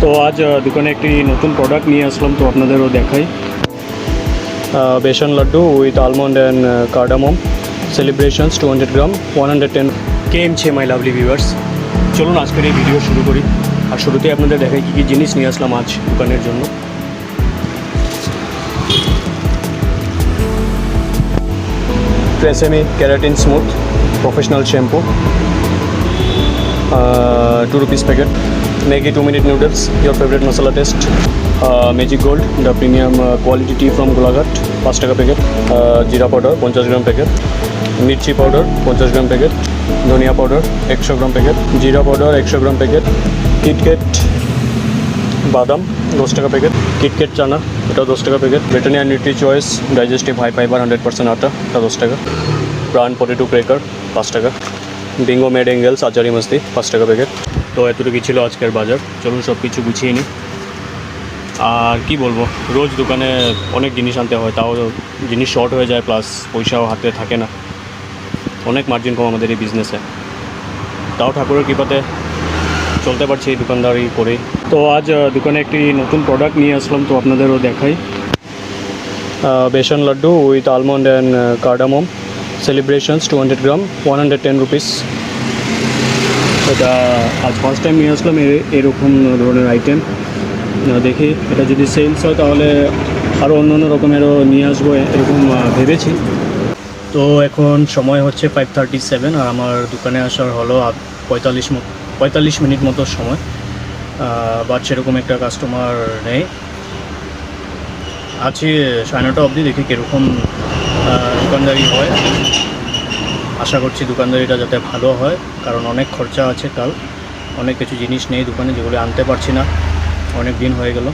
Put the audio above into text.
তো আজ দোকানে একটি নতুন প্রোডাক্ট নিয়ে আসলাম, তো আপনাদেরও দেখাই। Besan laddu with almond and cardamom celebrations 200 gram 110 কেএমছে মাই লাভলি ভিউয়ার্স। চলুন আজকের এই ভিডিও শুরু করি। আর শুরুতেই আপনাদের দেখাই কী কী জিনিস নিয়ে আসলাম আজ দোকানের জন্য। TRESemme keratin smooth professional shampoo 2 rupees packet. Maggi 2-minute noodles, your favorite masala taste. Magic Gold, the premium quality tea from Golaghat, 5 টাকা প্যাকেট। জিরা পাউডার 50 গ্রাম প্যাকেট। মির্চি পাউডার 50 গ্রাম প্যাকেট। ধনিয়া পাউডার 100 গ্রাম প্যাকেট। জিরা powder 100 gram packet. KitKat বাদাম 10 টাকা packet. KitKat চানা এটা 10 টাকা packet. Britannia NutriChoice digestive high fibre 100% আটা এটা 10 টাকা। প্রাণ পটেটো ক্রেকার 5 টাকা। বিঙ্গো মেড এঙ্গেলস আচারি মস্তি 5 টাকা প্যাকেট। তো এতটুকু ছিল আজকের বাজার। চলুন সব কিছু গুছিয়ে নিই। আর কি বলবো, রোজ দোকানে অনেক জিনিস আনতে হয়, তাও জিনিস শর্ট হয়ে যায়, প্লাস পয়সাও হাতে থাকে না। অনেক মার্জিন কম আমাদের এই বিজনেসে, তাও ঠাকুরের কৃপাতে চলতে পারছি এই দোকানদারি করেই। তো আজ দোকানে একটি নতুন প্রোডাক্ট নিয়ে আসলাম, তো আপনাদেরও দেখাই। Besan laddu with almond and cardamom celebrations 200 gram 110 rupees. এটা আজ ফার্স্ট টাইম নিয়ে আসলাম এরকম ধরনের আইটেম। দেখি এটা যদি সেলস হয় তাহলে আরও অন্য অন্য রকমেরও নিয়ে আসবো এরকম ভেবেছি। তো এখন সময় হচ্ছে 5:37 আর আমার দোকানে আসার হলো 45 মিনিট মতো সময়। বাট সেরকম একটা কাস্টমার নেই, আছি 9:30 অবধি। দেখি কীরকম দোকানদারি হয়। আশা করছি দোকানদারিটা যাতে ভালো হয়, কারণ অনেক খরচা আছে। কাল অনেক কিছু জিনিস নেই দোকানে, যেগুলো আনতে পারছি না, অনেক দিন হয়ে গেল।